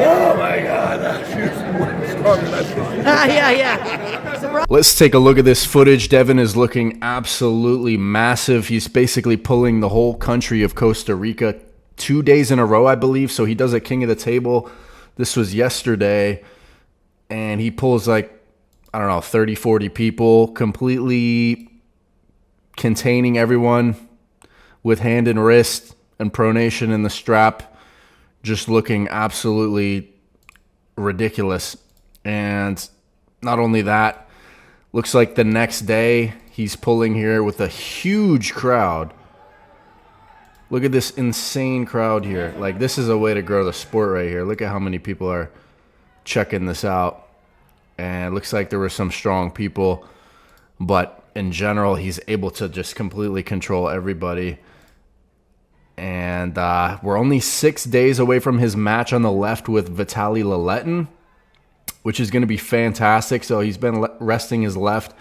Oh my God, she's stronger than that. Yeah. Let's take a look at this footage. Devon is looking absolutely massive. He's basically pulling the whole country of Costa Rica 2 days in a row, I believe. So he does a king of the table. This was yesterday. And he pulls like, I don't know, 30, 40 people, completely containing everyone with hand and wrist and pronation in the strap, just looking absolutely ridiculous. And not only that, looks like the next day he's pulling here with a huge crowd. Look at this insane crowd here. Like, this is a way to grow the sport right here. Look at how many people are checking this out. And it looks like there were some strong people, but in general, he's able to just completely control everybody. And we're only 6 days away from his match on the left with Vitali Larratt, which is going to be fantastic. So he's been resting his left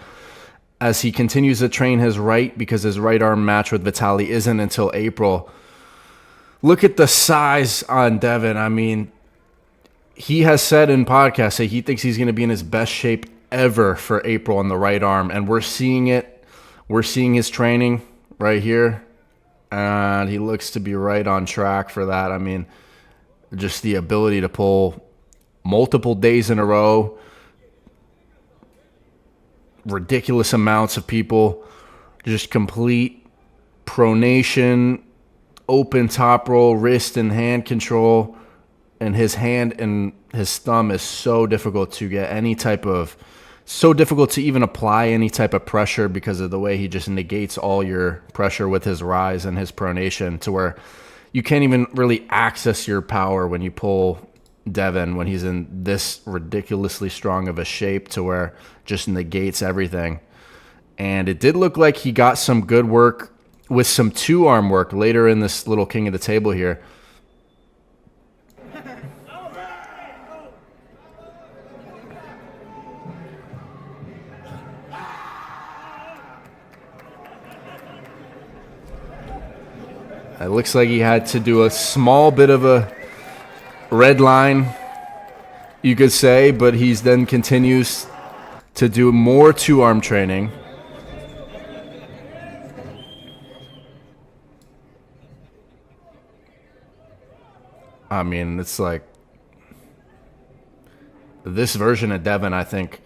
as he continues to train his right, because his right arm match with Vitali isn't until April. Look at the size on Devon. I mean, he has said in podcasts that he thinks he's going to be in his best shape ever for April on the right arm. And we're seeing it. We're seeing his training right here. And he looks to be right on track for that. I mean, just the ability to pull multiple days in a row, ridiculous amounts of people, just complete pronation, open top roll, wrist and hand control. And his hand and his thumb is so difficult to get any type of, so difficult to even apply any type of pressure because of the way he just negates all your pressure with his rise and his pronation, to where you can't even really access your power when you pull Devon when he's in this ridiculously strong of a shape, to where just negates everything. And it did look like he got some good work with some two-arm work later in this little king of the table here. It looks like he had to do a small bit of a red line, you could say, but he's then continues to do more two-arm training. I mean, it's like this version of Devon, I think.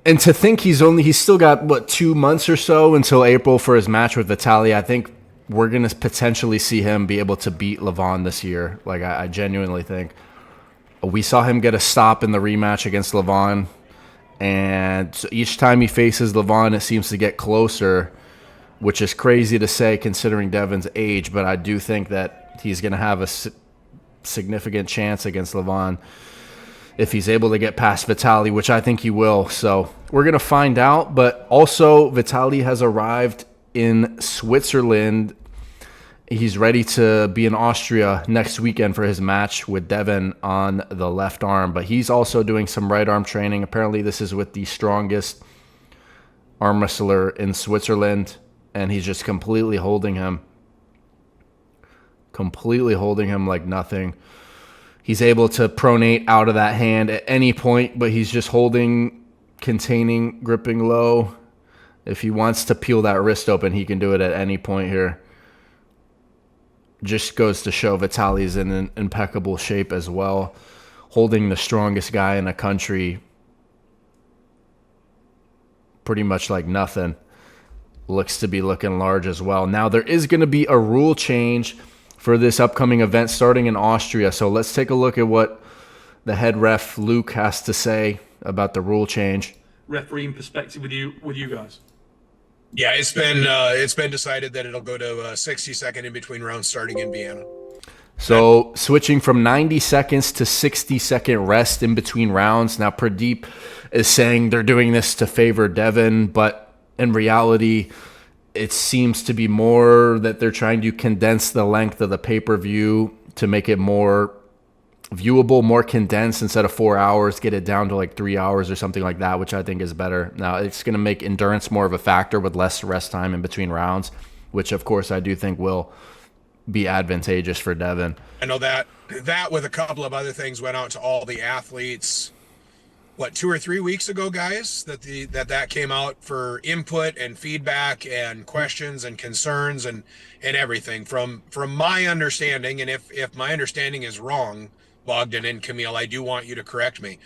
And to think he's still got, what, 2 months or so until April for his match with Vitali. I think we're going to potentially see him be able to beat Levon this year. Like, I genuinely think. We saw him get a stop in the rematch against Levon. And so each time he faces Levon, it seems to get closer, which is crazy to say considering Devon's age. But I do think that he's going to have a significant chance against Levon if he's able to get past Vitali, which I think he will. So we're going to find out. But also, Vitali has arrived in Switzerland. He's ready to be in Austria next weekend for his match with Devon on the left arm. But he's also doing some right arm training. Apparently, this is with the strongest arm wrestler in Switzerland. And he's just completely holding him. Completely holding him like nothing. He's able to pronate out of that hand at any point, but he's just holding, containing, gripping low. If he wants to peel that wrist open, he can do it at any point here. Just goes to show Vitali's in an impeccable shape as well. Holding the strongest guy in the country pretty much like nothing. Looks to be looking large as well. Now, there is going to be a rule change for this upcoming event starting in Austria. So let's take a look at what the head ref, Luke, has to say about the rule change. Refereeing perspective with you guys. Yeah, it's been decided that it'll go to a 60-second in between rounds starting in Vienna. So switching from 90 seconds to 60-second rest in between rounds. Now, Pradeep is saying they're doing this to favor Devon, but in reality, it seems to be more that they're trying to condense the length of the pay-per-view to make it more viewable, more condensed. Instead of 4 hours, get it down to like 3 hours or something like that, which I think is better. Now, it's going to make endurance more of a factor with less rest time in between rounds, which of course I do think will be advantageous for Devon. I know that with a couple of other things went out to all the athletes. What, 2 or 3 weeks ago, guys, that came out for input and feedback and questions and concerns and everything. From my understanding, and if my understanding is wrong, Bogdan and Camille, I do want you to correct me.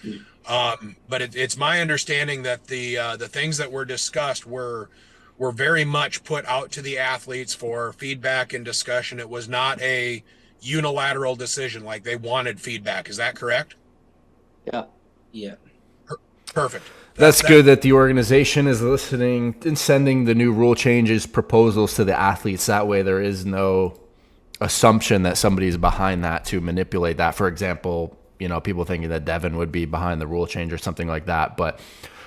But it's my understanding that the things that were discussed were very much put out to the athletes for feedback and discussion. It was not a unilateral decision, like they wanted feedback. Is that correct? Yeah. Perfect. That's good that the organization is listening and sending the new rule changes proposals to the athletes. That way there is no assumption that somebody's behind that to manipulate that. For example, people thinking that Devon would be behind the rule change or something like that. But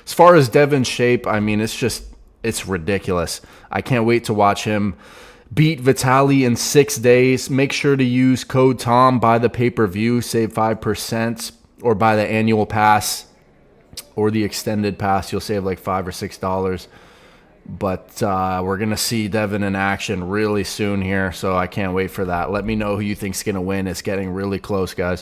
as far as Devon's shape, I mean, it's ridiculous. I can't wait to watch him beat Vitali in 6 days. Make sure to use code TOM, buy the pay-per-view, save 5%, or buy the annual pass or the extended pass. You'll save like $5 or $6. But we're going to see Devon in action really soon here, so I can't wait for that. Let me know who you think's going to win. It's getting really close, guys.